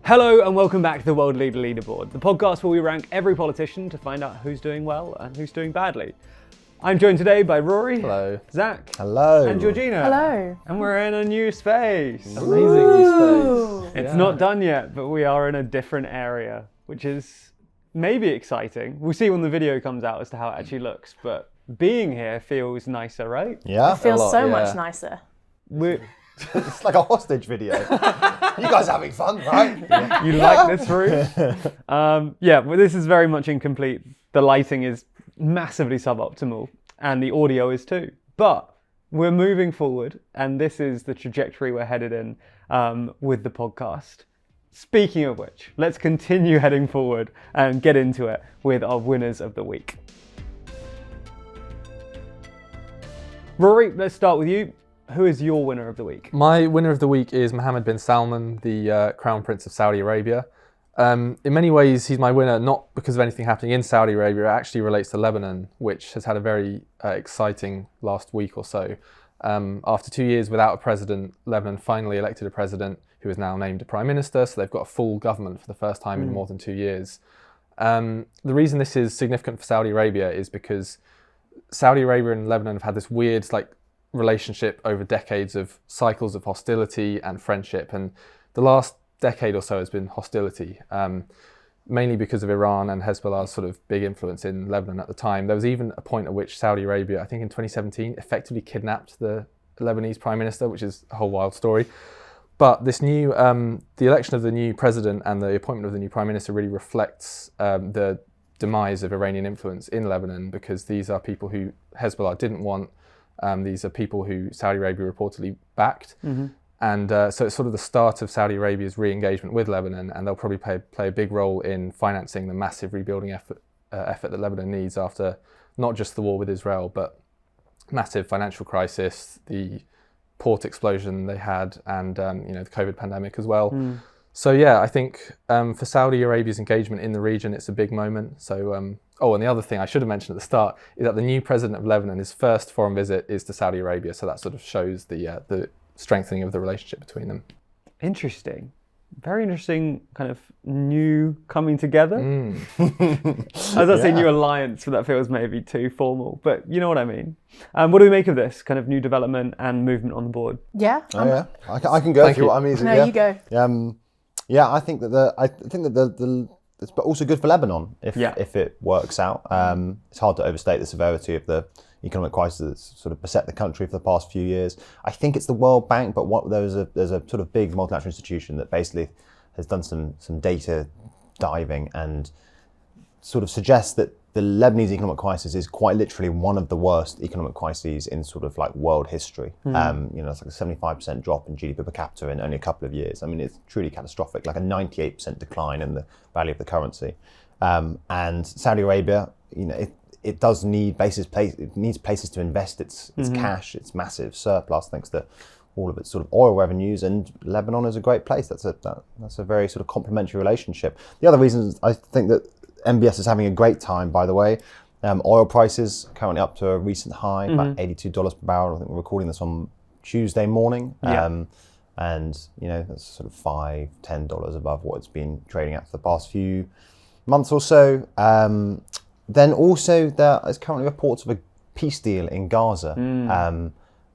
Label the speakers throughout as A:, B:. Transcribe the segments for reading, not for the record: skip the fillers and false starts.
A: Hello and welcome back to the World Leader Leaderboard, the podcast where we rank every politician to find out who's doing well and who's doing badly. I'm joined today by Rory.
B: Hello.
A: Zach.
C: Hello.
A: And Georgina.
D: Hello.
A: And we're in a new space.
B: Amazing new space.
A: It's not done yet, but we are in a different area, which is maybe exciting. We'll see when the video comes out as to how it actually looks, but being here feels nicer, right?
C: Yeah.
D: It feels so much nicer.
C: It's like a hostage video. You guys are having fun, right? Yeah.
A: You like this room? Yeah, but this is very much incomplete. The lighting is massively suboptimal and the audio is too. But we're moving forward and this is the trajectory we're headed in with the podcast. Speaking of which, let's continue heading forward and get into it with our winners of the week. Rory, let's start with you. Who is your winner of the week?
B: My winner of the week is Mohammed bin Salman, the Crown Prince of Saudi Arabia. In many ways, he's my winner, not because of anything happening in Saudi Arabia. It actually relates to Lebanon, which has had a very exciting last week or so. After 2 years without a president, Lebanon finally elected a president who is now named a prime minister. So they've got a full government for the first time in more than 2 years. The reason this is significant for Saudi Arabia is because Saudi Arabia and Lebanon have had this weird, relationship over decades of cycles of hostility and friendship, and the last decade or so has been hostility, mainly because of Iran and Hezbollah's sort of big influence in Lebanon at the time. There was even a point at which Saudi Arabia, I think in 2017, effectively kidnapped the Lebanese prime minister, which is a whole wild story. But this new, the election of the new president and the appointment of the new prime minister really reflects the demise of Iranian influence in Lebanon, because these are people who Hezbollah didn't want. These are people who Saudi Arabia reportedly backed. Mm-hmm. And so it's sort of the start of Saudi Arabia's re-engagement with Lebanon, and they'll probably play a big role in financing the massive rebuilding effort that Lebanon needs after not just the war with Israel, but massive financial crisis, the port explosion they had, and the COVID pandemic as well. So yeah, I think for Saudi Arabia's engagement in the region, it's a big moment. So, and the other thing I should have mentioned at the start is that the new president of Lebanon, his first foreign visit is to Saudi Arabia. So that sort of shows the strengthening of the relationship between them. Interesting.
A: Very interesting kind of new coming together. I was about to say new alliance, but that feels maybe too formal. But you know what I mean. What do we make of this kind of new development and movement on the board?
D: Yeah.
C: I can go through what I'm easy.
D: No, you go.
C: I think that it's also good for Lebanon if it works out. It's hard to overstate the severity of the economic crisis that's sort of beset the country for the past few years. I think it's the World Bank, but there's a sort of big multinational institution that basically has done some data diving and sort of suggests that the Lebanese economic crisis is quite literally one of the worst economic crises in sort of like world history. It's like a 75% drop in GDP per capita in only a couple of years. I mean, it's truly catastrophic, like a 98% decline in the value of the currency. And Saudi Arabia, it does need it needs places to invest its cash, its massive surplus, thanks to all of its sort of oil revenues, and Lebanon is a great place. That's a very sort of complementary relationship. The other reason I think that MBS is having a great time, by the way. Oil prices currently up to a recent high, about $82 per barrel. I think we're recording this on Tuesday morning. And that's sort of $5, $10 above what it's been trading at for the past few months or so. Then also there is currently reports of a peace deal in Gaza.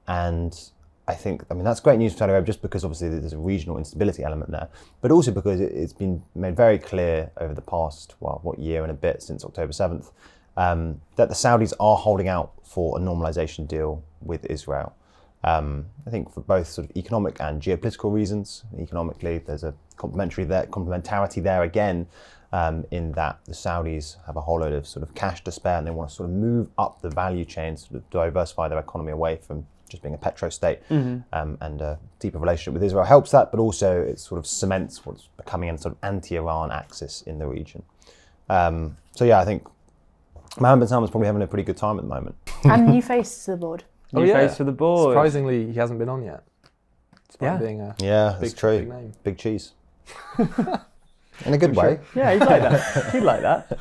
C: And I think, that's great news for Saudi Arabia, just because obviously there's a regional instability element there, but also because it's been made very clear over the past, year and a bit since October 7th, that the Saudis are holding out for a normalization deal with Israel. I think for both sort of economic and geopolitical reasons. Economically, there's a complementarity there again, in that the Saudis have a whole load of sort of cash to spare, and they want to sort of move up the value chain, sort of diversify their economy away from just being a petro state, and a deeper relationship with Israel helps that, but also it sort of cements what's becoming a sort of anti-Iran axis in the region. I think Mohammed bin Salman's probably having a pretty good time at the moment.
D: And new face to the board.
A: New face for the board.
B: Surprisingly, he hasn't been on yet. Despite being a
C: that's true.
B: Big name.
C: Big cheese. In a good way.
A: Yeah, he'd like that. He'd like that.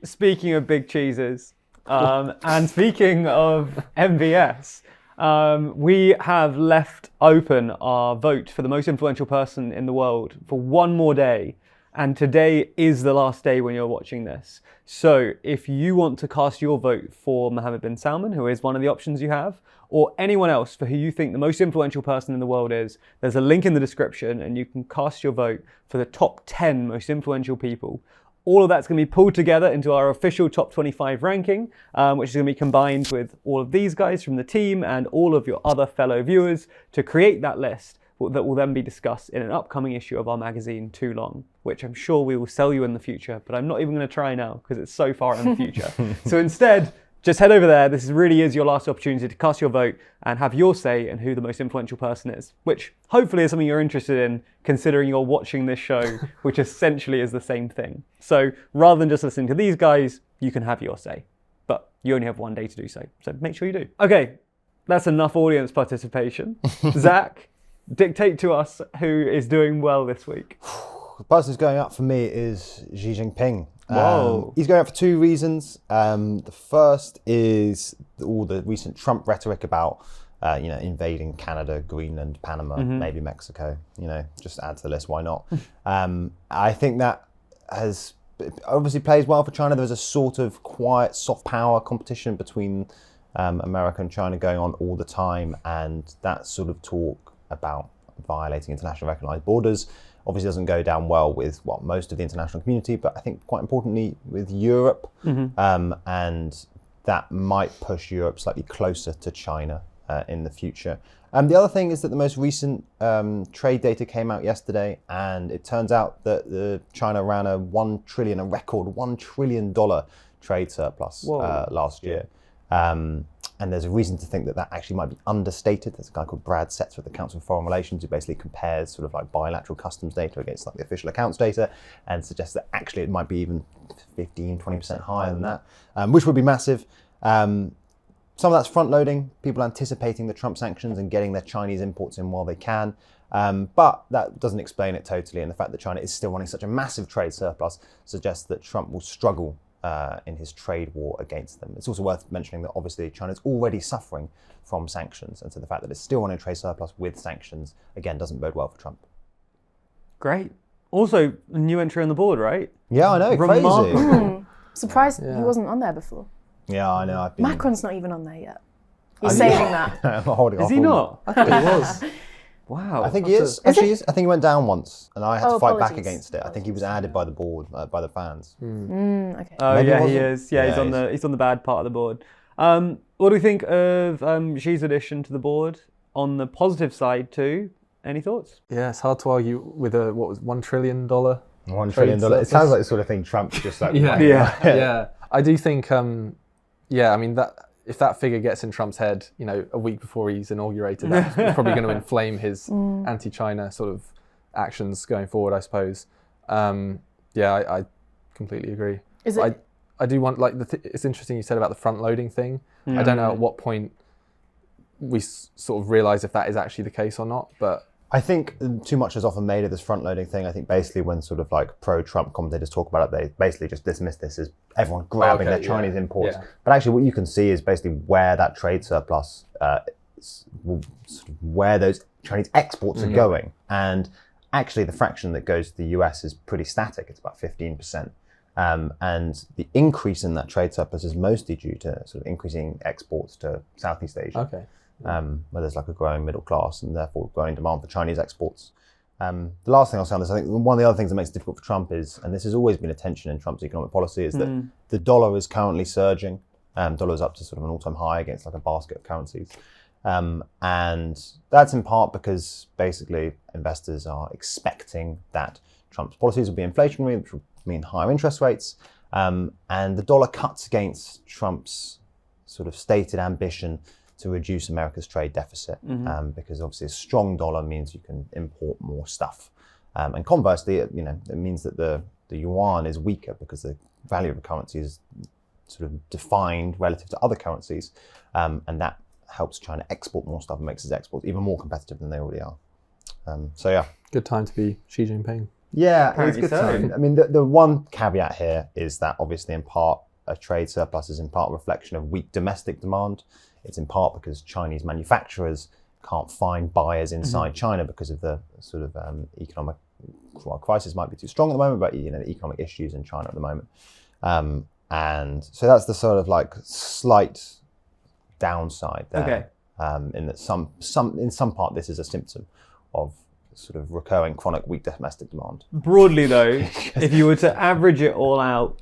A: Speaking of big cheeses, and speaking of MBS, We have left open our vote for the most influential person in the world for one more day. And today is the last day when you're watching this. So if you want to cast your vote for Mohammed bin Salman, who is one of the options you have, or anyone else for who you think the most influential person in the world is, there's a link in the description and you can cast your vote for the top 10 most influential people. All of that's going to be pulled together into our official top 25 ranking, which is going to be combined with all of these guys from the team and all of your other fellow viewers to create that list that will then be discussed in an upcoming issue of our magazine, Too Long, which I'm sure we will sell you in the future, but I'm not even going to try now because it's so far in the future. So instead, just head over there. This really is your last opportunity to cast your vote and have your say in who the most influential person is, which hopefully is something you're interested in considering you're watching this show, which essentially is the same thing. So rather than just listening to these guys, you can have your say, but you only have one day to do so. So make sure you do. Okay, that's enough audience participation. Zach, dictate to us who is doing well this week.
C: The person who's going up for me is Xi Jinping.
A: Whoa.
C: He's going up for two reasons. The first is all the recent Trump rhetoric about invading Canada, Greenland, Panama, maybe Mexico. Just add to the list. Why not? I think that has obviously plays well for China. There's a sort of quiet soft power competition between America and China going on all the time, and that sort of talk about violating international recognized borders obviously doesn't go down well with most of the international community, but I think quite importantly with Europe, and that might push Europe slightly closer to China in the future. The other thing is that the most recent trade data came out yesterday, and it turns out that China ran a record $1 trillion trade surplus last year. And there's a reason to think that actually might be understated. There's a guy called Brad Setzer with the Council of Foreign Relations who basically compares sort of like bilateral customs data against like the official accounts data and suggests that actually it might be even 15, 20% higher than that, which would be massive. Some of that's front loading, people anticipating the Trump sanctions and getting their Chinese imports in while they can. But that doesn't explain it totally. And the fact that China is still running such a massive trade surplus suggests that Trump will struggle in his trade war against them. It's also worth mentioning that obviously China's already suffering from sanctions, and so the fact that it's still running a trade surplus with sanctions, again, doesn't bode well for Trump.
A: Great. Also, a new entry on the board, right?
C: Yeah, I know, crazy.
D: Surprised he wasn't on there before.
C: Yeah, I know.
D: Macron's not even on there yet. He's saving that.
C: I'm holding
A: Is
C: off
A: he
C: on
A: not?
B: I thought he was.
A: Wow.
C: I think he is. Actually, he is. I think he went down once, and I had to fight back
D: apologies.
C: against it. I think he was added by the board, by the fans.
D: Okay.
A: Oh
C: Maybe
A: yeah,
C: it
A: he
C: wasn't.
A: is. Yeah, he's on the bad part of the board. What do we think of Xi's addition to the board? On the positive side too, any thoughts?
B: Yeah, it's hard to argue with a $1 trillion.
C: $1 trillion. It sounds like the sort of thing Trump just like.
B: Yeah. I do think. I mean that. If that figure gets in Trump's head, a week before he's inaugurated, that's probably going to inflame his anti-China sort of actions going forward, I suppose. I completely agree.
D: Is it?
B: I do want, it's interesting you said about the front-loading thing. I don't know at what point we sort of realise if that is actually the case or not, but...
C: I think too much is often made of this front-loading thing. I think basically when sort of like pro-Trump commentators talk about it, they basically just dismiss this as everyone grabbing their Chinese imports.
B: Yeah.
C: But actually what you can see is basically where that trade surplus, where those Chinese exports are going. And actually the fraction that goes to the US is pretty static. It's about 15%. And the increase in that trade surplus is mostly due to sort of increasing exports to Southeast Asia.
B: Okay.
C: Where there's like a growing middle class and therefore growing demand for Chinese exports. The last thing I'll say on this, I think one of the other things that makes it difficult for Trump is, and this has always been a tension in Trump's economic policy, is that the dollar is currently surging. Dollar is up to sort of an all-time high against like a basket of currencies. And that's in part because basically investors are expecting that Trump's policies will be inflationary, which will mean higher interest rates. And the dollar cuts against Trump's sort of stated ambition to reduce America's trade deficit, because obviously a strong dollar means you can import more stuff. And conversely, it means that the yuan is weaker because the value of a currency is sort of defined relative to other currencies. And that helps China export more stuff and makes its exports even more competitive than they already are.
B: Good time to be Xi Jinping.
C: Yeah,
A: Apparently
C: it's good
A: so.
C: time. I mean, the one caveat here is that obviously in part, a trade surplus is in part a reflection of weak domestic demand. It's in part because Chinese manufacturers can't find buyers inside China because of the sort of economic crisis might be too strong at the moment, but the economic issues in China at the moment. And so that's the sort of like slight downside there.
A: Okay.
C: In that in some part this is a symptom of sort of recurring chronic weak domestic demand.
A: Broadly though, if you were to average it all out,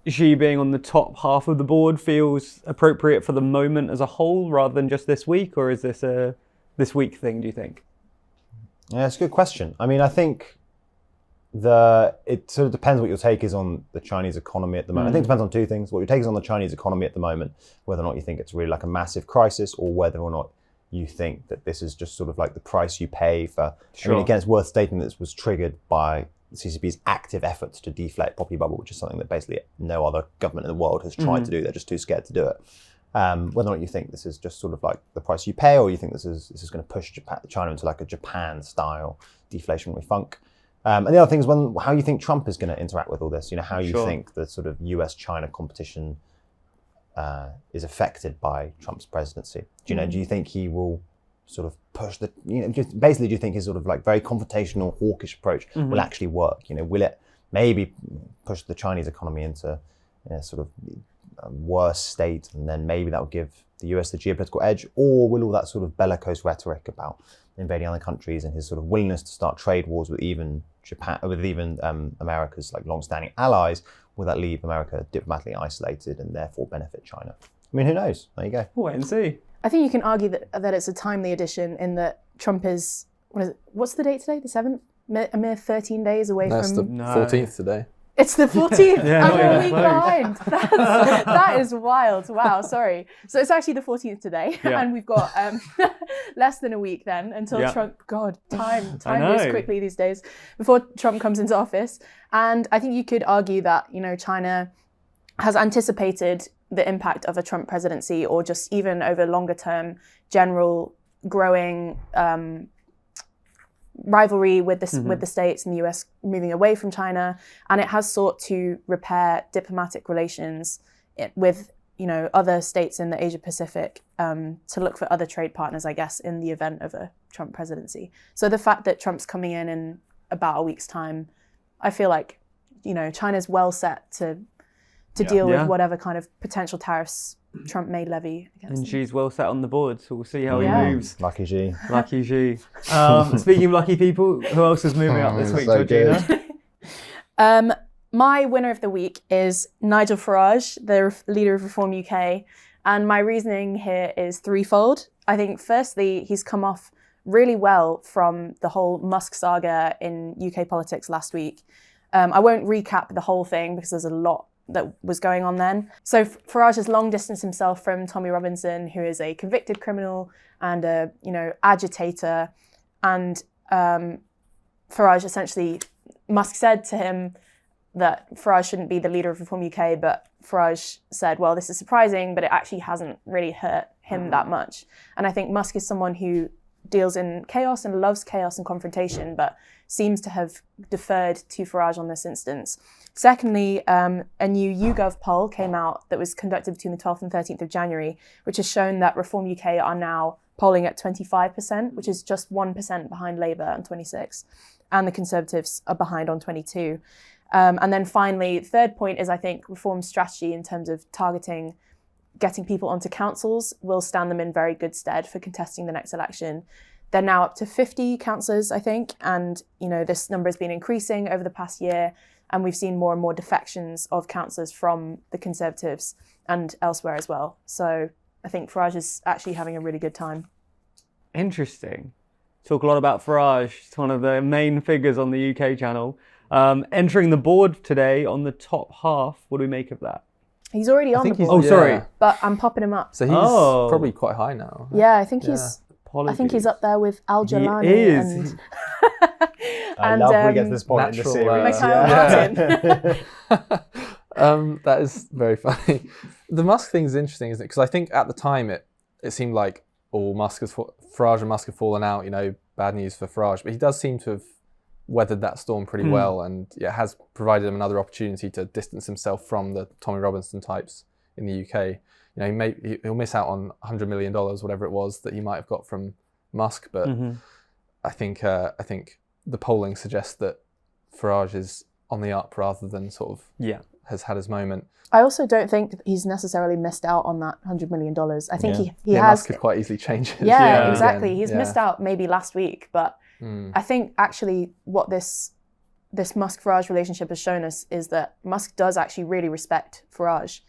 A: Xi being on the top half of the board feels appropriate for the moment as a whole rather than just this week, or is this a this week thing, do you think?
C: Yeah, it's a good question. I mean, I think it sort of depends what your take is on the Chinese economy at the moment. I think it depends on two things. What your take is on the Chinese economy at the moment, whether or not you think it's really like a massive crisis, or whether or not you think that this is just sort of like the price you pay for.
A: Sure.
C: I mean, again, it's worth stating that this was triggered by the CCP's active efforts to deflate property bubble, which is something that basically no other government in the world has tried to do. They're just too scared to do it. Whether or not you think this is just sort of like the price you pay, or you think this is going to push China into like a Japan-style deflationary funk. And the other thing is how you think Trump is going to interact with all this. How you think the sort of US-China competition is affected by Trump's presidency. Do you think he will sort of push basically do you think his sort of like very confrontational, hawkish approach will actually work? Will it maybe push the Chinese economy into sort of a worse state, and then maybe that will give the US the geopolitical edge? Or will all that sort of bellicose rhetoric about invading other countries and his sort of willingness to start trade wars with even Japan, with even America's like long-standing allies, will that leave America diplomatically isolated and therefore benefit China? I mean, who knows? There you go.
A: We'll wait and see.
D: I think you can argue that it's a timely addition in that Trump is, what's the date today? The 7th? A mere 13 days away
B: That's
D: from...
B: the 14th today.
D: It's the 14th.
A: Yeah,
D: I'm a week behind. That is wild. Wow, sorry. So it's actually the 14th today, and we've got less than a week then until Trump. God, time moves quickly these days. Before Trump comes into office, and I think you could argue that China has anticipated the impact of a Trump presidency, or just even over longer term, general growing rivalry with the States and the US moving away from China, and it has sought to repair diplomatic relations with other states in the Asia Pacific to look for other trade partners, I guess, in the event of a Trump presidency. So the fact that Trump's coming in about a week's time, I feel like China's well set to deal with whatever kind of potential tariffs Trump may levy against
A: And
D: them.
A: X's well set on the board, so we'll see how he moves.
C: Lucky Xi.
A: Lucky Xi. Speaking of lucky people, who else is moving up this week,
C: so
A: Georgina?
D: My winner of the week is Nigel Farage, the leader of Reform UK. And my reasoning here is threefold. I think firstly, he's come off really well from the whole Musk saga in UK politics last week. I won't recap the whole thing because there's a lot that was going on then. So Farage has long distanced himself from Tommy Robinson, who is a convicted criminal and a agitator. And Farage essentially, Musk said to him that Farage shouldn't be the leader of Reform UK, but Farage said, well, this is surprising, but it actually hasn't really hurt him that much. And I think Musk is someone who deals in chaos and loves chaos and confrontation, but seems to have deferred to Farage on this instance. Secondly, a new YouGov poll came out that was conducted between the 12th and 13th of January, which has shown that Reform UK are now polling at 25%, which is just 1% behind Labour on 26%, and the Conservatives are behind on 22%. And then finally, third point is, I think, Reform's strategy in terms of targeting getting people onto councils will stand them in very good stead for contesting the next election. They're now up to 50 councillors, I think, and this number has been increasing over the past year, and we've seen more and more defections of councillors from the Conservatives and elsewhere as well. So I think Farage is actually having a really good time.
A: Interesting. Talk a lot about Farage. It's one of the main figures on the UK channel. Entering the board today on the top half. What do we make of that?
D: He's already on the board.
A: Oh, sorry.
D: But I'm popping him up.
B: So he's probably quite high now.
D: Yeah, I think he's...
A: Apologies.
D: I think he's up there with Al Jalani.
A: He is.
C: I love when we get to this point in the series.
B: That is very funny. The Musk thing is interesting, isn't it? Because I think at the time it seemed like Farage and Musk have fallen out. Bad news for Farage, but he does seem to have weathered that storm pretty well, and has provided him another opportunity to distance himself from the Tommy Robinson types in the UK. You know, he'll miss out on $100 million, whatever it was that he might have got from Musk, but I think the polling suggests that Farage is on the up rather than sort of has had his moment.
D: I also don't think he's necessarily missed out on that $100 million. I think he has.
B: Musk could quite easily change his.
D: Yeah, exactly. Again. He's missed out maybe last week, but I think actually what this Musk-Farage relationship has shown us is that Musk does actually really respect Farage.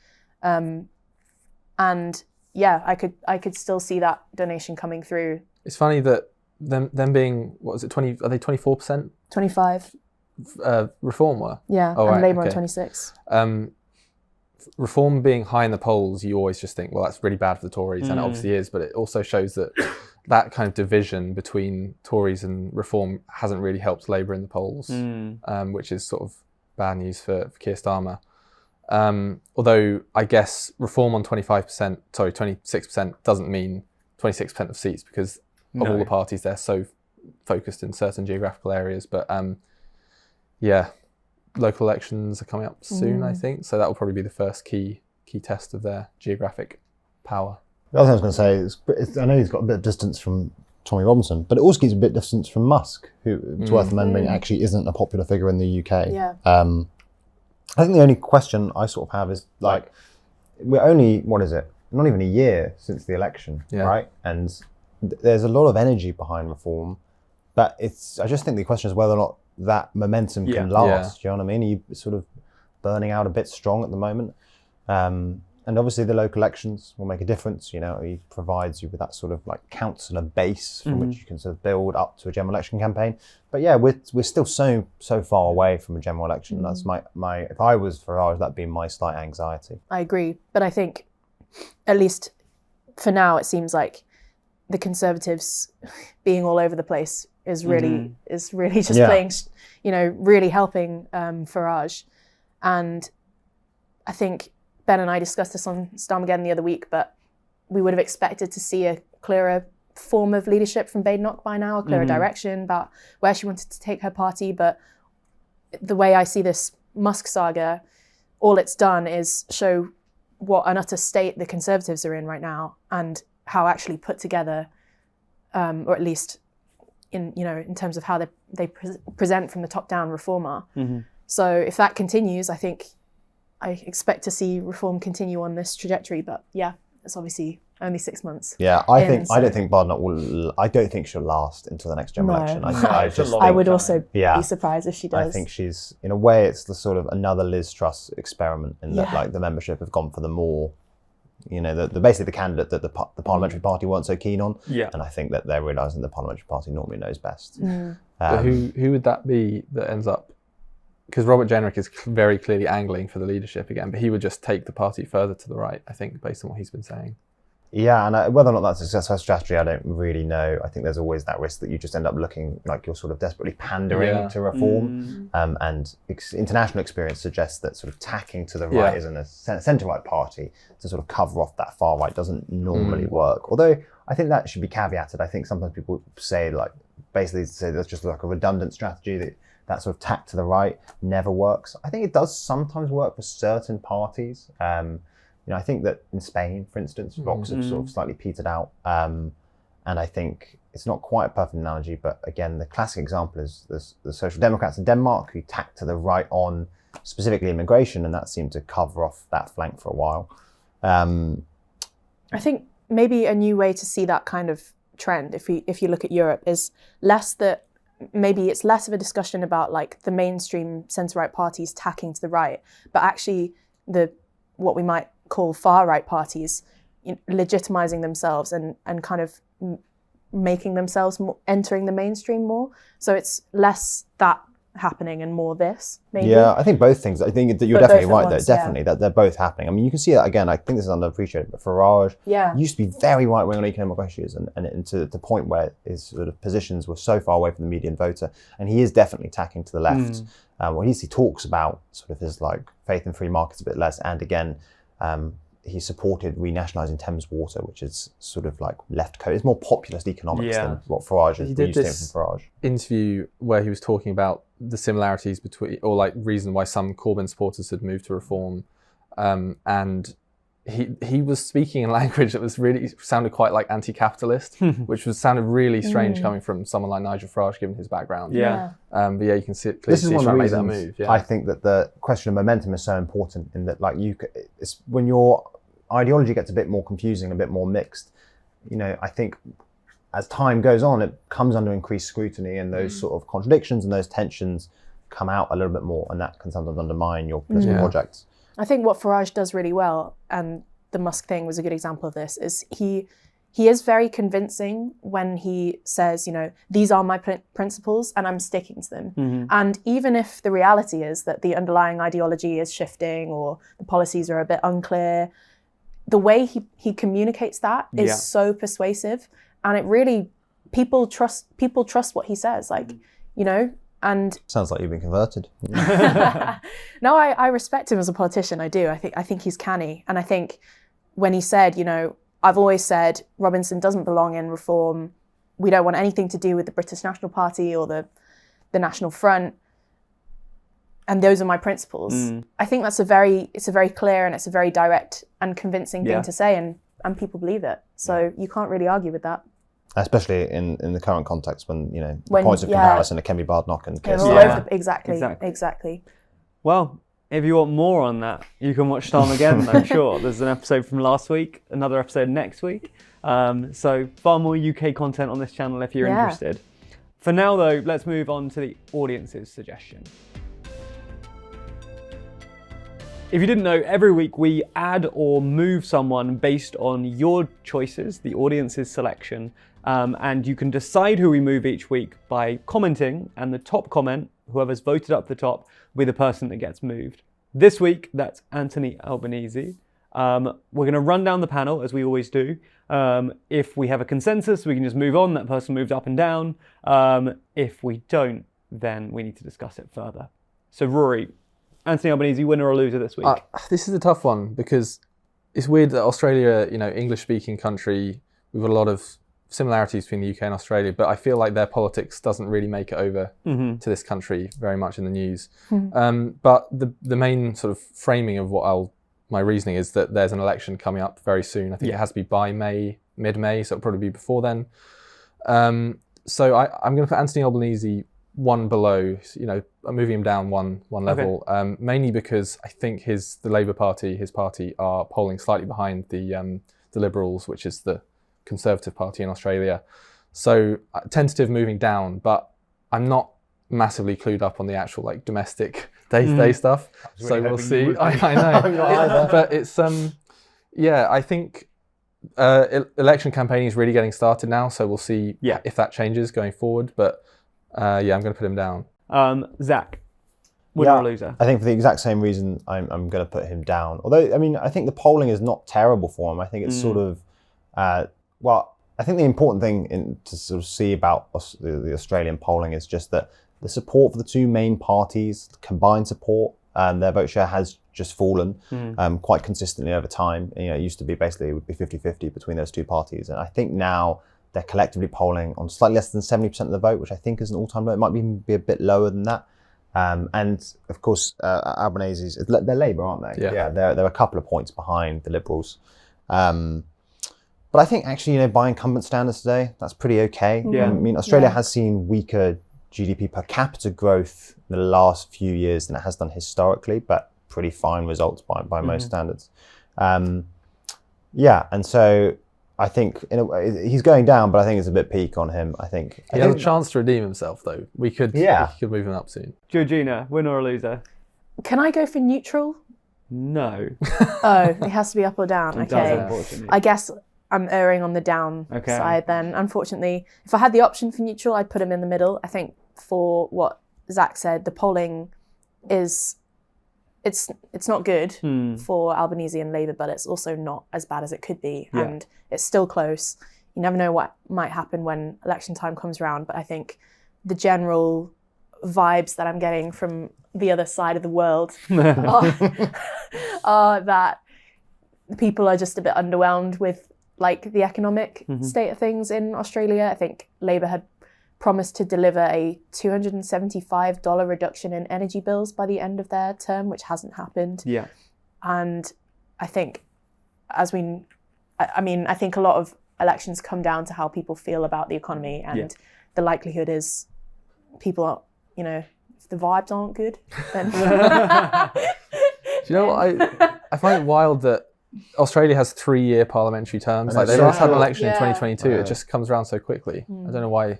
D: And yeah, I could still see that donation coming through.
B: It's funny that them being, what was it, 20? Are they 24%?
D: 25.
B: Reform were.
D: Yeah, and Labour on 26.
B: Reform being high in the polls, you always just think, well, that's really bad for the Tories, and it obviously is. But it also shows that that kind of division between Tories and Reform hasn't really helped Labour in the polls, which is sort of bad news for Keir Starmer. Although I guess Reform on 26% doesn't mean 26% of seats, because of all the parties, they're so focused in certain geographical areas. But local elections are coming up soon, I think. So that will probably be the first key test of their geographic power.
C: The other thing I was going to say is I know he's got a bit of distance from Tommy Robinson, but it also keeps a bit of distance from Musk, who, it's worth remembering, actually isn't a popular figure in the UK.
D: Yeah.
C: I think the only question I sort of have is, like, we're only, not even a year since the election, right? And there's a lot of energy behind Reform, but I just think the question is whether or not that momentum can last. Do you know what I mean? Are you sort of burning out a bit strong at the moment? And obviously the local elections will make a difference. You know, he provides you with that sort of like councillor base from which you can sort of build up to a general election campaign. But yeah, we're still so far away from a general election. That's my if I was Farage, that'd be my slight anxiety. I
D: agree, but I think at least for now it seems like the Conservatives being all over the place is really just playing, really helping Farage. And I think Ben and I discussed this on Starmageddon the other week, but we would have expected to see a clearer form of leadership from Badenoch by now, a clearer direction about where she wanted to take her party. But the way I see this Musk saga, all it's done is show what an utter state the Conservatives are in right now, and how actually put together, or at least in terms of how they present from the top down, Reform are. So if that continues, I expect to see Reform continue on this trajectory, but yeah, it's obviously only 6 months.
C: Yeah, I don't think Badenoch will. I don't think she'll last until the next general election.
D: I would also be surprised if she does.
C: I think she's, in a way, it's the sort of another Liz Truss experiment in that, like, the membership have gone for the more, basically the candidate that the parliamentary party weren't so keen on. Yeah, and I think that they're realising the parliamentary party normally knows best.
B: But who would that be that ends up? Because Robert Jenrick is very clearly angling for the leadership again, but he would just take the party further to the right, I think, based on what he's been saying.
C: Yeah, and whether or not that's a successful strategy, I don't really know. I think there's always that risk that you just end up looking like you're sort of desperately pandering to Reform. And international experience suggests that sort of tacking to the right as in a centre-right party to sort of cover off that far right doesn't normally work. Although I think that should be caveated. I think sometimes people say, like, basically say that's just like a redundant strategy, that sort of tack to the right never works. I think it does sometimes work for certain parties. I think that in Spain, for instance, Vox have sort of slightly petered out. And I think it's not quite a perfect analogy, but again, the classic example is the Social Democrats in Denmark, who tacked to the right on specifically immigration, and that seemed to cover off that flank for a while.
D: I think maybe a new way to see that kind of trend, if you look at Europe, is maybe it's less of a discussion about like the mainstream centre-right parties tacking to the right, but actually what we might call far-right parties legitimising themselves and kind of making themselves entering the mainstream more. So it's less that happening and more this, maybe.
C: Yeah, I think both things. I think that you're definitely right there. Definitely, that they're both happening. I mean, you can see that again. I think this is underappreciated, but Farage used to be very right-wing on economic issues, and to the point where his sort of positions were so far away from the median voter, and he is definitely tacking to the left. Well, he talks about sort of his like faith in free markets a bit less, and again, he supported renationalising Thames Water, which is sort of like left code. It's more populist economics than what Farage is.
B: He did this
C: from Farage
B: interview where he was talking about the similarities between, or like reason why some Corbyn supporters had moved to Reform, and he was speaking in language that was really sounded quite like anti-capitalist, which sounded really strange coming from someone like Nigel Farage, given his background.
A: Yeah.
B: But yeah, you can see
C: this is one of the reasons
B: that move. Yeah.
C: I think that the question of momentum is so important, in that like it's when your ideology gets a bit more confusing, a bit more mixed. You know, I think as time goes on, it comes under increased scrutiny, and those sort of contradictions and those tensions come out a little bit more, and that can sometimes undermine your political projects.
D: I think what Farage does really well, and the Musk thing was a good example of this, is he is very convincing when he says, you know, these are my principles and I'm sticking to them. And even if the reality is that the underlying ideology is shifting or the policies are a bit unclear, the way he communicates that is so persuasive, and it really, people trust what he says, like, you know. And
C: sounds like you've been converted.
D: No, I respect him as a politician. I do. I think he's canny. And I think when he said, you know, I've always said Robinson doesn't belong in Reform. We don't want anything to do with the British National Party or the National Front. And those are my principles. I think it's a very clear and it's a very direct and convincing thing to say, and people believe it. So you can't really argue with that.
C: Especially in the current context, when, you know, the points of comparison are Kemi Badenoch and Keir Starmer.
D: Exactly.
A: Well, if you want more on that, you can watch Starmer again, I'm sure. There's an episode from last week, another episode next week. So far more UK content on this channel if you're interested. For now, though, let's move on to the audience's suggestion. If you didn't know, every week we add or move someone based on your choices, the audience's selection, and you can decide who we move each week by commenting, and the top comment, whoever's voted up the top, will be the person that gets moved. This week, that's Anthony Albanese. We're going to run down the panel, as we always do. If we have a consensus, we can just move on. That person moves up and down. If we don't, then we need to discuss it further. So Rory, Anthony Albanese, winner or loser this week?
B: This is a tough one, because it's weird that Australia, you know, English-speaking country, we've got a lot of similarities between the UK and Australia, but I feel like their politics doesn't really make it over to this country very much in the news. But the main sort of framing of my reasoning is that there's an election coming up very soon. I think it has to be by mid-May, so it'll probably be before then. So I'm going to put Anthony Albanese one below, you know, I'm moving him down one level, mainly because I think the Labour Party, his party, are polling slightly behind the Liberals, which is the Conservative Party in Australia. So tentative moving down, but I'm not massively clued up on the actual like domestic day-to-day stuff. So we'll see. I know, but it's I think election campaigning is really getting started now. So we'll see if that changes going forward. But I'm going to put him down.
A: Zach, winner or loser?
C: I think for the exact same reason, I'm going to put him down. Although, I mean, I think the polling is not terrible for him. I think it's sort of, I think the important thing to sort of see about the Australian polling is just that the support for the two main parties, combined support, their vote share has just fallen quite consistently over time. You know, it used to be basically, it would be 50-50 between those two parties. And I think now they're collectively polling on slightly less than 70% of the vote, which I think is an all-time low. It might even be a bit lower than that. And of course, Albanese's, they're Labour, aren't they? Yeah, they're a couple of points behind the Liberals. But I think actually, you know, by incumbent standards today, that's pretty okay. I mean, Australia has seen weaker GDP per capita growth in the last few years than it has done historically, but pretty fine results by most standards. And so I think in a way, he's going down, but I think it's a bit peak on him. I think
B: he has a chance to redeem himself, though. We could move him up soon.
A: Georgina, winner or loser?
D: Can I go for neutral?
A: No.
D: Oh, it has to be up or down.
A: It
D: Okay.
A: does, unfortunately.
D: I guess I'm erring on the down side then. Unfortunately, if I had the option for neutral, I'd put him in the middle. I think for what Zach said, the polling is, it's not good for Albanese and Labour, but it's also not as bad as it could be. And it's still close. You never know what might happen when election time comes around. But I think the general vibes that I'm getting from the other side of the world are that people are just a bit underwhelmed with like the economic state of things in Australia. I think Labour had promised to deliver a $275 reduction in energy bills by the end of their term, which hasn't happened.
A: Yeah.
D: And I think I think a lot of elections come down to how people feel about the economy, and the likelihood is people are, if the vibes aren't good, then...
B: Do you know what? I find it wild that Australia has 3-year parliamentary terms. Like they
C: so
B: just had an
C: short.
B: election in 2022. It just comes around so quickly. I don't know why.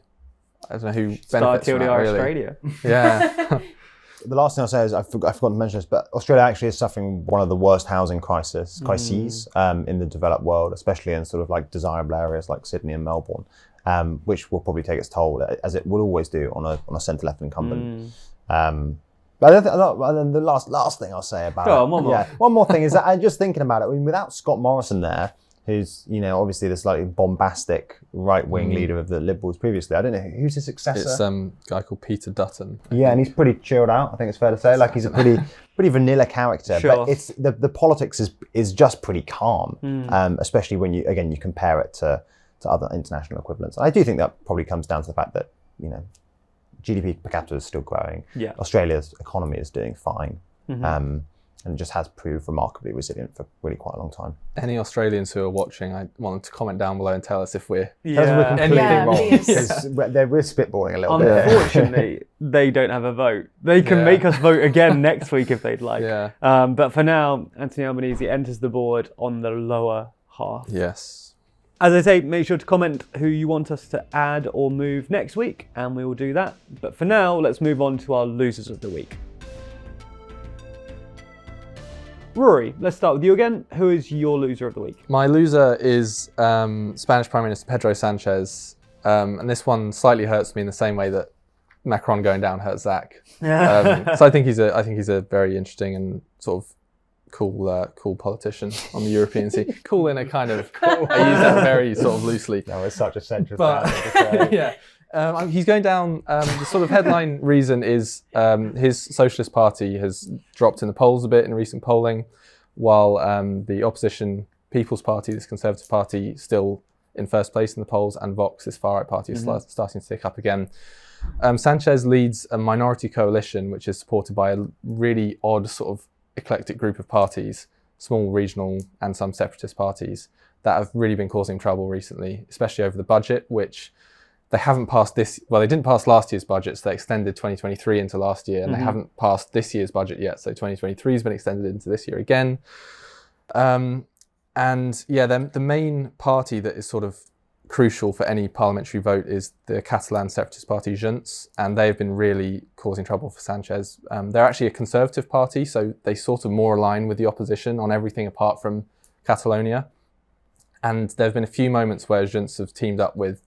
B: I don't know who benefits from that,
A: TLDR
B: really.
A: Australia.
B: Yeah.
C: The last thing I'll say is I forgot to mention this, but Australia actually is suffering one of the worst housing crises in the developed world, especially in sort of like desirable areas like Sydney and Melbourne, which will probably take its toll, as it will always do on a centre-left incumbent. But then the last thing I'll say about one more thing is that I'm just thinking about it. I mean, without Scott Morrison there, who's obviously the slightly bombastic right-wing leader of the Liberals previously, I don't know who's his successor.
B: It's a guy called Peter Dutton.
C: Yeah, and he's pretty chilled out. I think it's fair to say. Like he's a pretty vanilla character, but it's the politics is just pretty calm, especially when you compare it to other international equivalents. And I do think that probably comes down to the fact that GDP per capita is still growing.
A: Yeah.
C: Australia's economy is doing fine. And it just has proved remarkably resilient for really quite a long time.
B: Any Australians who are watching, I want them to comment down below and tell us if we're
C: Completely wrong.
D: please.
C: Because we're spitballing a little bit.
A: Unfortunately, they don't have a vote. They can make us vote again next week if they'd like.
B: Yeah.
A: But for now, Anthony Albanese enters the board on the lower half.
B: Yes.
A: As I say, make sure to comment who you want us to add or move next week, and we will do that. But for now, let's move on to our losers of the week. Rory, let's start with you again. Who is your loser of the week?
B: My loser is Spanish Prime Minister Pedro Sanchez. And this one slightly hurts me in the same way that Macron going down hurts Zach. So I think he's a very interesting and sort of cool politician on the European scene. Cool in a kind of, I use that very sort of loosely.
C: No, it's such a centrist.
B: But yeah, he's going down. The sort of headline reason is his Socialist Party has dropped in the polls a bit in recent polling, while the opposition People's Party, this Conservative Party, still in first place in the polls, and Vox, this far-right party, is starting to tick up again. Sanchez leads a minority coalition which is supported by a really odd sort of eclectic group of parties, small regional and some separatist parties, that have really been causing trouble recently, especially over the budget, which they haven't passed they didn't pass last year's budget, so they extended 2023 into last year, and they haven't passed this year's budget yet, so 2023 has been extended into this year again. And yeah, the main party that is sort of crucial for any parliamentary vote is the Catalan separatist party Junts, and they've been really causing trouble for Sanchez. They're actually a conservative party, so they sort of more align with the opposition on everything apart from Catalonia. And there have been a few moments where Junts have teamed up with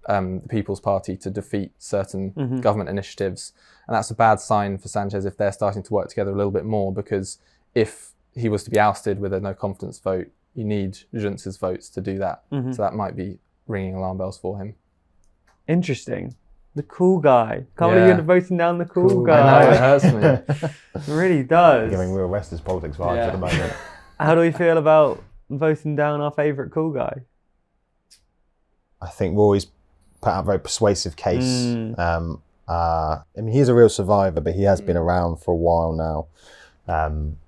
B: the People's Party to defeat certain government initiatives, and that's a bad sign for Sanchez if they're starting to work together a little bit more, because if he was to be ousted with a no confidence vote, you need Junts' votes to do that. So that might be ringing alarm bells for him.
A: Interesting. The cool guy. Can't believe you're voting down the cool guy.
B: I know, it hurts me.
A: It really does.
C: Giving real Western politics vibes at the moment.
A: How do we feel about voting down our favourite cool guy?
C: I think Rory's put out a very persuasive case. I mean, he's a real survivor, but he has been around for a while now.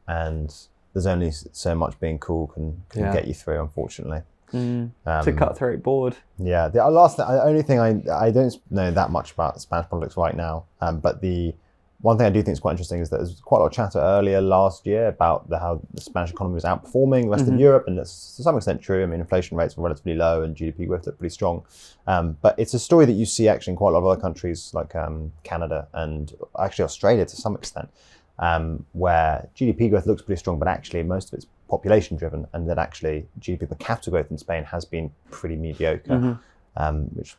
C: And there's only so much being cool can get you through, unfortunately.
A: To cutthroat board.
C: Yeah, the only thing I don't know that much about Spanish politics right now, but the one thing I do think is quite interesting is that there's quite a lot of chatter earlier last year about how the Spanish economy was outperforming the rest of Europe, and that's to some extent true. I mean, inflation rates were relatively low and GDP growth looked pretty strong. But it's a story that you see actually in quite a lot of other countries like Canada and actually Australia to some extent, where GDP growth looks pretty strong, but actually most of it's population driven, and that actually GDP per capita growth in Spain has been pretty mediocre, which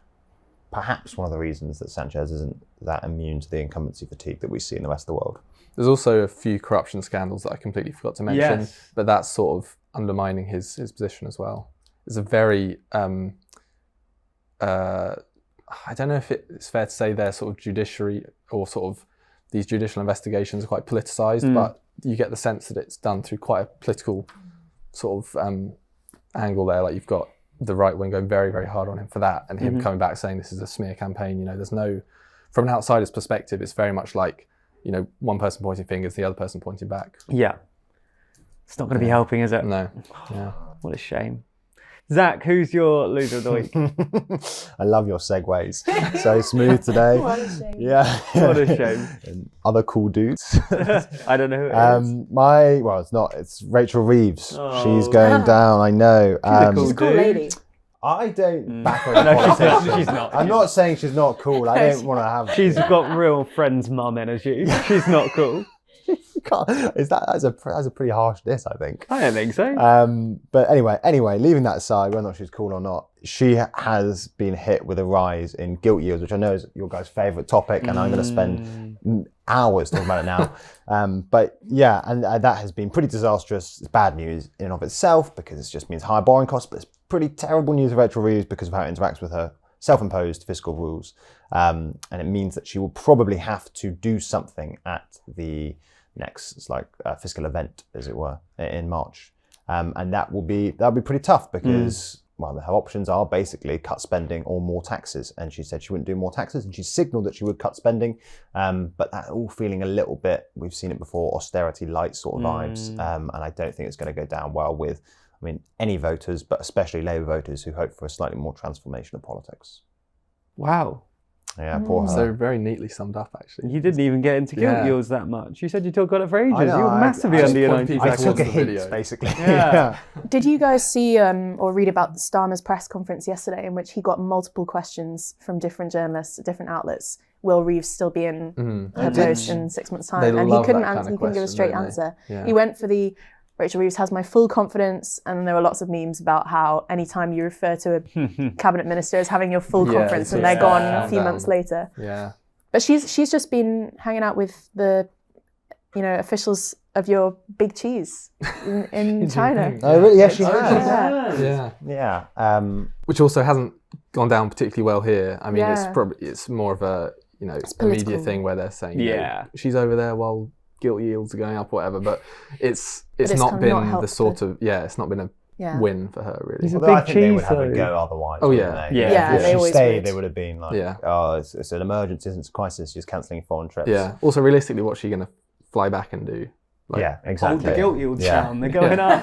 C: perhaps one of the reasons that Sanchez isn't that immune to the incumbency fatigue that we see in the rest of the world.
B: There's also a few corruption scandals that I completely forgot to mention, but that's sort of undermining his position as well. It's a very, I don't know if it's fair to say their sort of judiciary or sort of these judicial investigations are quite politicised, but you get the sense that it's done through quite a political sort of angle there. Like you've got the right wing going very, very hard on him for that, and him coming back saying this is a smear campaign. You know, there's no, from an outsider's perspective, it's very much like, you know, one person pointing fingers, the other person pointing back.
A: Yeah. It's not going to be helping, is it?
B: No. Yeah.
A: What a shame. Zach, who's your loser of the week?
C: I love your segues. So smooth today.
D: What a shame.
C: Yeah.
A: What a shame.
C: And other cool dudes.
A: I don't know who it is.
C: It's Rachel Reeves.
A: Oh.
C: She's going down, I know.
A: cool
D: She's a cool
A: dude.
D: lady.
C: I don't back her.
A: No, she's not.
C: I'm not saying she's not cool. I don't want to have.
A: She's got real friend's mum energy. She's not cool.
C: That's a pretty harsh diss, I think.
A: I don't think so.
C: But anyway, leaving that aside, whether or not she's cool or not, she has been hit with a rise in guilt yields, which I know is your guys' favourite topic, and I'm going to spend hours talking about it now. But yeah, and that has been pretty disastrous. It's bad news in and of itself because it just means higher borrowing costs, but it's pretty terrible news for Rachel Reeves because of how it interacts with her self-imposed fiscal rules. And it means that she will probably have to do something at the next fiscal event, as it were, in March. And that'll be pretty tough because her options are basically cut spending or more taxes. And she said she wouldn't do more taxes, and she signalled that she would cut spending. But that all feeling a little bit, we've seen it before, austerity light sort of vibes. And I don't think it's going to go down well with, any voters, but especially Labour voters who hope for a slightly more transformational politics.
A: Wow.
C: Yeah, poor her.
B: So very neatly summed up, actually.
A: You didn't even get into guilt yields that much. You said you talked about it for ages.
C: I know,
A: you were massively
C: I
A: under your
B: point
A: 90s.
B: people
C: I took a
B: towards the
C: hint,
B: video.
C: basically.
A: Yeah.
D: Did you guys see or read about Starmer's press conference yesterday in which he got multiple questions from different journalists at different outlets? Will Reeves still be in her post in 6 months' time?
B: They
D: And he
B: love
D: couldn't
B: that kind
D: answer.
B: of
D: He couldn't give a
B: question,
D: straight
B: don't they?
D: answer.
B: Yeah.
D: He went for the Rachel Reeves has my full confidence, and there were lots of memes about how anytime you refer to a cabinet minister as having your full confidence and they're gone a few months later.
B: Yeah.
D: But she's just been hanging out with the, officials of your big cheese in China.
C: Oh, really? Yes, she has.
D: Yeah.
C: Yeah.
B: Which also hasn't gone down particularly well here.
D: Yeah.
B: It's more of a a media
D: political.
B: thing where they're saying she's over there while guilt yields are going up or whatever. But it's
D: it's
B: not
D: kind of
B: been
D: not
B: the
D: helped
B: sort of it's not been a win for her really.
A: He's a
C: Although I
A: big
C: think they would
A: cheese,
C: have a
A: though.
C: go otherwise.
B: Oh,
C: wouldn't
B: yeah.
C: they?
A: Yeah,
C: If
D: they
C: she
D: always
C: stayed,
D: would.
C: they would have been like,
B: Yeah.
C: oh, it's an emergency, it's a crisis, she's cancelling foreign trips.
B: Yeah. Also, realistically, what's she going to fly back and do?
C: Yeah,
A: Hold
C: exactly.
A: the guilt yields
C: Yeah.
A: down. They're going up.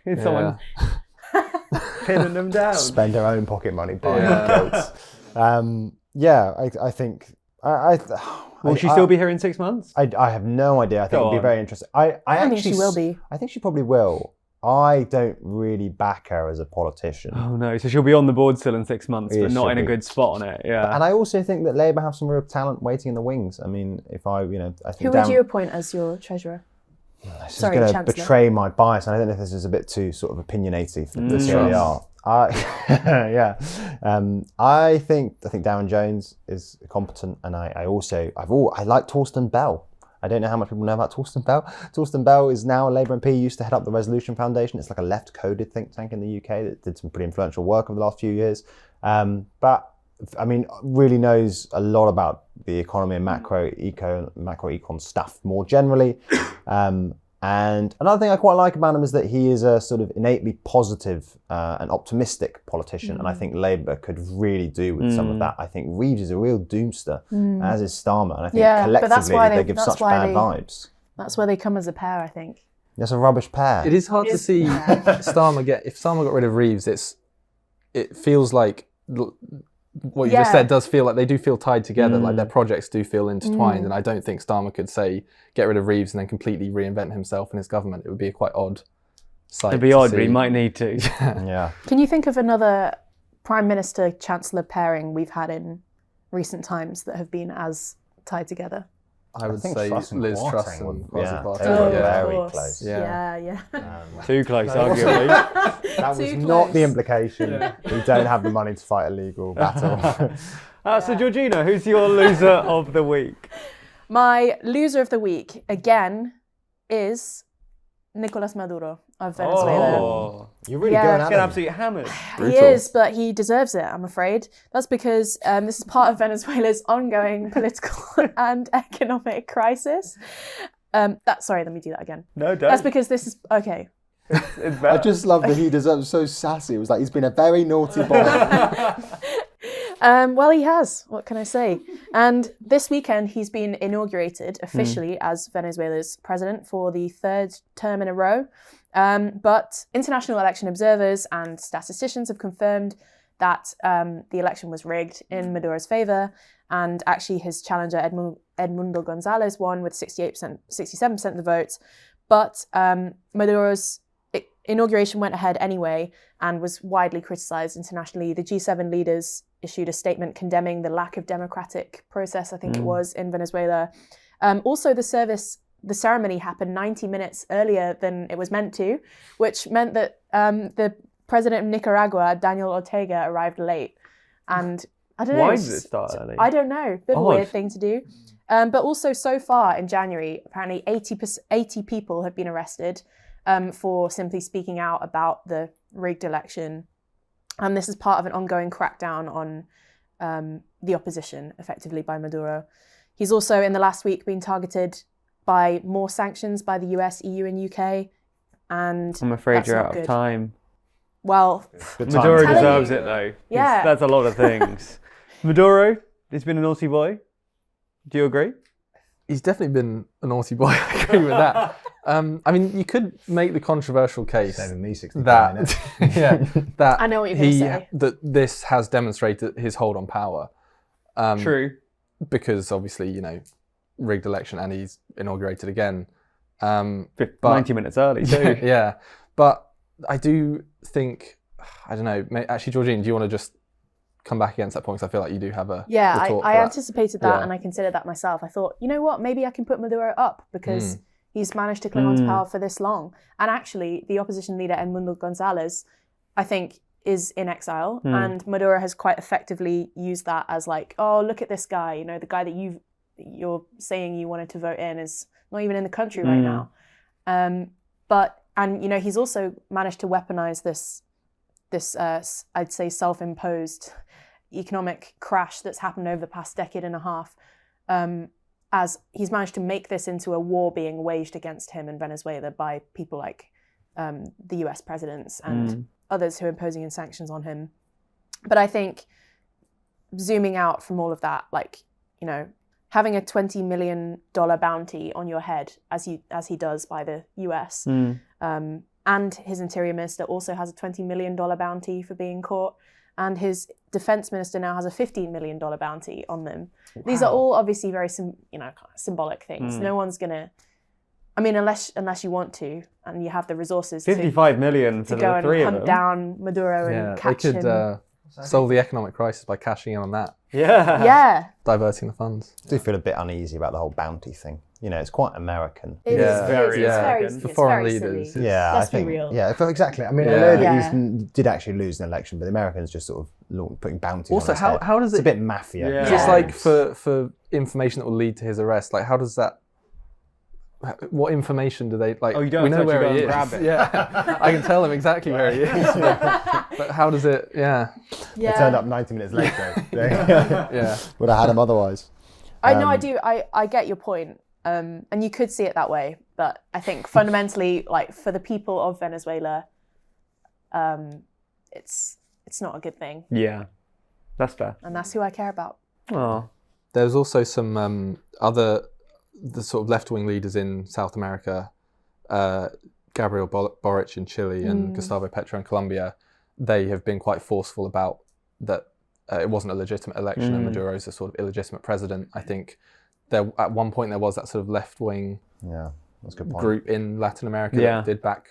A: It's someone pinning them down.
C: Spend her own pocket money buying
B: Yeah.
C: guilt. I think.
A: Will she still be here in 6 months?
C: I have no idea. I think
A: Go
C: it'll be
A: on.
C: very interesting. I
D: think
C: actually
D: she will be.
C: I think she probably will. I don't really back her as a politician.
A: Oh no, so she'll be on the board still in 6 months,
C: Yeah,
A: but not
C: she'll
A: in a
C: be.
A: good spot on it. Yeah.
C: And I also think that Labour have some real talent waiting in the wings. I mean, I think
D: Who would you appoint as your treasurer?
C: This
D: Sorry,
C: is going to
D: Chancellor.
C: betray my bias, and I don't know if this is a bit too sort of opinionated for the TLDR. I think Darren Jones is competent, and I like Torsten Bell. I don't know how much people know about Torsten Bell. Torsten Bell is now a Labour MP. He used to head up the Resolution Foundation. It's like a left-coded think tank in the UK that did some pretty influential work over the last few years. But I mean, really knows a lot about the economy and macro-econ stuff more generally. And another thing I quite like about him is that he is a sort of innately positive and optimistic politician. And I think Labour could really do with some of that. I think Reeves is a real doomster, as is Starmer. And I think collectively they give such bad vibes.
D: That's why they come as a pair, I think.
C: That's a rubbish pair.
B: It is hard to see Starmer if Starmer got rid of Reeves. It feels like what you just said does feel like they do feel tied together. Like their projects do feel intertwined. And I don't think Starmer could say get rid of Reeves and then completely reinvent himself and his government. It would be a quite odd sight.
A: It'd be odd, but he might need to.
C: Yeah.
D: Can you think of another Prime Minister Chancellor pairing we've had in recent times that have been as tied together?
B: I would
C: think
B: say
C: Truss and
B: Liz
C: Kwarteng
B: Truss and
C: would-
B: Kwasi
C: yeah,
B: Kwarteng.
C: they were
B: Yeah.
C: very
D: course.
C: close.
D: Yeah.
A: Too close, arguably.
C: That was
D: Too
C: not
D: close.
C: the implication. We don't have the money to fight a legal battle.
A: So Georgina, who's your loser of the week?
D: My loser of the week, again, is Nicolas Maduro of Venezuela.
A: Oh,
C: You're really
D: Yeah.
C: going
A: get
C: at him.
A: absolutely hammered.
D: He
B: Brutal.
D: is, but he deserves it, I'm afraid. That's because this is part of Venezuela's ongoing political and economic crisis. Sorry, let me do that again.
A: No, don't.
D: That's because this is, okay.
A: It's better.
C: I just love that he deserves so sassy. It was like he's been a very naughty boy.
D: Well, he has. What can I say? And this weekend, he's been inaugurated officially as Venezuela's president for the third term in a row. But international election observers and statisticians have confirmed that the election was rigged in Maduro's favor. And actually, his challenger, Edmundo Gonzalez, won with 67% of the votes. But Maduro's inauguration went ahead anyway and was widely criticized internationally. The G7 leaders issued a statement condemning the lack of democratic process, I think it was, in Venezuela. Also, the ceremony happened 90 minutes earlier than it was meant to, which meant that the president of Nicaragua, Daniel Ortega, arrived late. And I don't know.
A: Why did it start early?
D: I don't know. Bit of a weird thing to do. But also, so far in January, apparently 80 people have been arrested for simply speaking out about the rigged election. And this is part of an ongoing crackdown on the opposition, effectively, by Maduro. He's also, in the last week, been targeted by more sanctions by the US, EU, and UK. And
A: I'm afraid
D: that's
A: you're
D: not
A: out
D: good.
A: of time.
D: Well,
A: Maduro
D: telling
A: deserves
D: you.
A: it, though.
D: Yeah.
A: That's a lot of things. Maduro, he's been a naughty boy. Do you agree?
B: He's definitely been a naughty boy. I agree with that. I mean, you could make the controversial case
C: Saving me 60
B: that that
D: I know what you're gonna say.
B: that this has demonstrated his hold on power.
A: True.
B: Because obviously, rigged election and he's inaugurated again.
A: 90 minutes early, too.
B: Yeah, but I do think, I don't know, actually, Georgine, do you want to just come back against that point? Because I feel like you do have a
D: yeah,
B: retort
D: I
B: for that.
D: anticipated that
B: Yeah.
D: and I considered that myself. I thought, you know what, maybe I can put Maduro up because he's managed to cling on to power for this long. And actually, the opposition leader, Edmundo Gonzalez, I think is in exile. And Maduro has quite effectively used that as like, oh, look at this guy, the guy that you're saying you wanted to vote in is not even in the country right now. And he's also managed to weaponize this I'd say self-imposed economic crash that's happened over the past decade and a half, as he's managed to make this into a war being waged against him in Venezuela by people like the US presidents and others who are imposing sanctions on him. But I think zooming out from all of that, having a $20 million bounty on your head, as he does by the US, and his interior minister also has a $20 million bounty for being caught, and his defense minister now has a $15 million bounty on them. Wow. These are all obviously very symbolic things. No one's gonna, unless you want to and you have the resources
A: 55 million
D: to
A: for
D: go
A: the
D: and
A: three of
D: hunt
A: them.
D: down Maduro and catch
B: they could
D: him.
B: solve the economic crisis by cashing in on that,
D: Yeah.
B: diverting the funds.
C: I do feel a bit uneasy about the whole bounty thing. It's quite American.
D: It is
A: very
D: very
B: The foreign leaders.
D: silly.
C: Yeah,
D: Let's
C: I think.
D: be real.
C: Yeah, exactly. I know
B: Yeah.
C: that he did actually lose an election, but the Americans just sort of putting bounties
B: Also,
C: on his head.
B: how does
C: It's
B: it?
C: a bit mafia.
A: Yeah.
B: Just
D: Yeah.
B: like for information that will lead to his arrest, how does that? What information do they like?
A: Oh, you don't
B: we
A: have
B: know
A: to
B: where
A: actually
B: he
A: go and
B: is.
A: grab it.
B: Yeah, I can tell him exactly where he is. But how does it? Yeah,
C: They turned up 90 minutes later.
B: yeah.
C: Would have had him otherwise.
D: I know, I do. I get your point, and you could see it that way. But I think fundamentally, for the people of Venezuela, it's not a good thing,
A: Yeah, that's fair.
D: and that's who I care about.
A: Oh,
B: There's also some the sort of left-wing leaders in South America, Gabriel Boric in Chile and Gustavo Petro in Colombia. They have been quite forceful about that. It wasn't a legitimate election, and Maduro's a sort of illegitimate president. I think at one point there was that sort of left-wing
C: Yeah, that's a good point.
B: group in Latin America that did back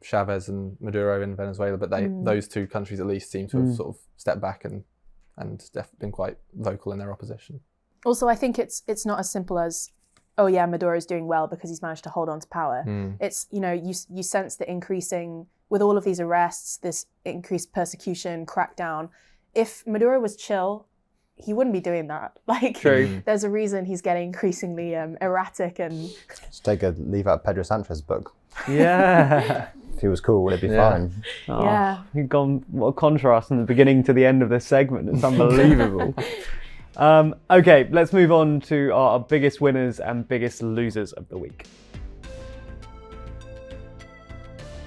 B: Chavez and Maduro in Venezuela, but those two countries at least seem to have sort of stepped back and been quite vocal in their opposition.
D: Also, I think it's not as simple as, oh yeah, Maduro's doing well because he's managed to hold on to power. It's, you sense the increasing, with all of these arrests, this increased persecution, crackdown. If Maduro was chill, he wouldn't be doing that.
A: True.
D: There's a reason he's getting increasingly erratic and...
C: Just take a leaf out of Pedro Sanchez's book.
A: yeah.
C: If he was cool, would it be
B: Yeah.
C: fine?
A: Oh,
D: Yeah.
A: You've gone, what a contrast from the beginning to the end of this segment. It's unbelievable. Okay, let's move on to our biggest winners and biggest losers of the week.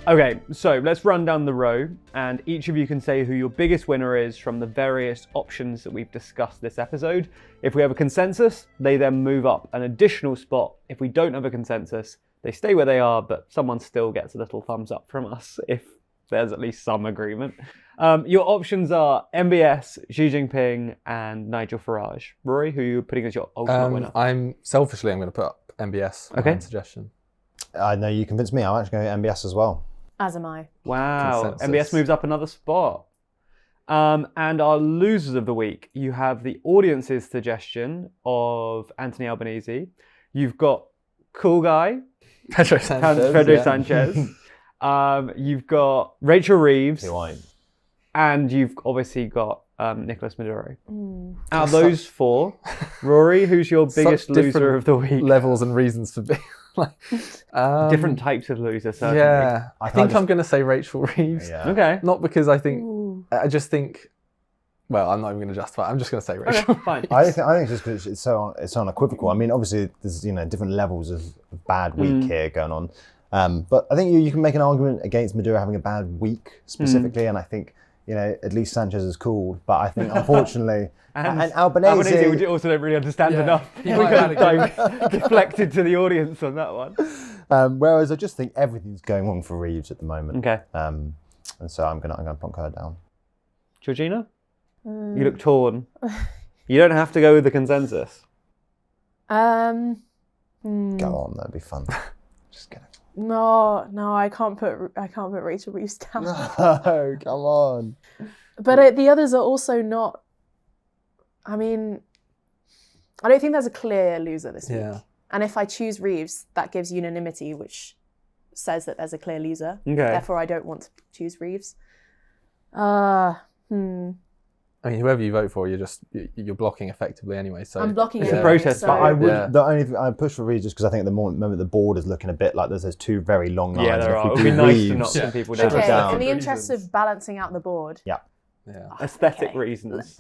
A: Okay, so let's run down the row, and each of you can say who your biggest winner is from the various options that we've discussed this episode. If we have a consensus, they then move up an additional spot. If we don't have a consensus, they stay where they are, but someone still gets a little thumbs up from us if there's at least some agreement. Your options are MBS, Xi Jinping, and Nigel Farage. Rory, who are you putting as your ultimate winner?
B: I'm going to put up MBS.
A: Okay.
B: Suggestion.
C: I know you convinced me. I'm actually going to MBS as well.
D: As am I.
A: Wow,
B: Consensus.
A: MBS moves up another spot. And our losers of the week, you have the audience's suggestion of Anthony Albanese. You've got Cool Guy,
B: Pedro Sanchez.
A: Pedro Sanchez. You've got Rachel Reeves,
C: Who I
A: and you've obviously got Nicolas Maduro. Out of those four, Rory, who's your biggest loser
B: different
A: of the week?
B: Levels and reasons for being
A: Different types of loser, certainly.
B: Yeah, I think
C: just-
B: I'm going to say Rachel Reeves.
C: Yeah.
A: Okay.
B: Not because I think,
D: Ooh.
B: I just think, well, I'm not even going to justify it. I'm just going to say Rachel.
A: Okay, fine.
C: I think it's just because it's so unequivocal. I mean, obviously there's different levels of bad week here going on, but I think you can make an argument against Maduro having a bad week specifically, and I think at least Sanchez is cool, but I think unfortunately and Albanese
A: we also don't really understand
B: Yeah.
A: enough.
B: He
A: We
B: might have
A: kind
B: had a
A: of deflected to the audience on that one.
C: whereas I just think everything's going wrong for Reeves at the moment.
A: Okay,
C: And so I'm gonna plonk her down.
A: Georgina, you look torn. You don't have to go with the consensus.
C: Go on, that'd be fun. Just kidding.
D: No, I can't put Rachel Reeves down.
C: No, come on.
D: But the others are also not. I mean, I don't think there's a clear loser this week.
B: Yeah.
D: And if I choose Reeves, that gives unanimity, which says that there's a clear loser.
A: Okay.
D: Therefore, I don't want to choose Reeves.
B: I mean, whoever you vote for, you're blocking effectively anyway. So
D: I'm blocking
A: It's
D: it.
A: a protest,
D: So
A: but
C: I would.
B: Yeah.
C: The only thing I push for Reeves just because I think at the moment the board is looking a bit like there's those two very long lines.
A: Yeah, there
C: and if
A: are. It
C: we
A: would be
C: do
A: nice to
C: Reeves-
A: knock some people
C: Shut
A: down.
C: it
D: Okay,
C: down.
D: in the interest of balancing out the board,
B: yeah.
A: Aesthetic
D: Okay.
A: reasons.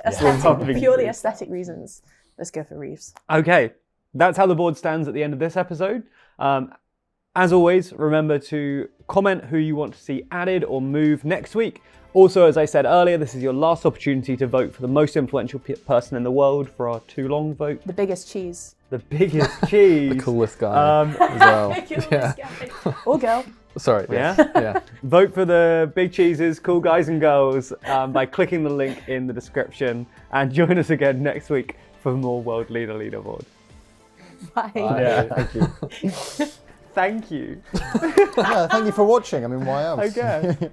D: purely aesthetic reasons, let's go for Reeves.
A: Okay, that's how the board stands at the end of this episode. As always, remember to comment who you want to see added or move next week. Also, as I said earlier, this is your last opportunity to vote for the most influential person in the world for our too long vote.
D: The biggest cheese.
A: The biggest cheese.
B: The coolest guy as well. Yeah.
D: Or girl.
B: Sorry.
A: Yeah?
B: Yeah.
A: Vote for the big cheeses, cool guys and girls, by clicking the link in the description. And join us again next week for more World Leaderboard.
D: Bye.
C: Yeah, thank you.
A: Thank you.
C: Yeah, thank you for watching. I mean, why else?
A: Okay.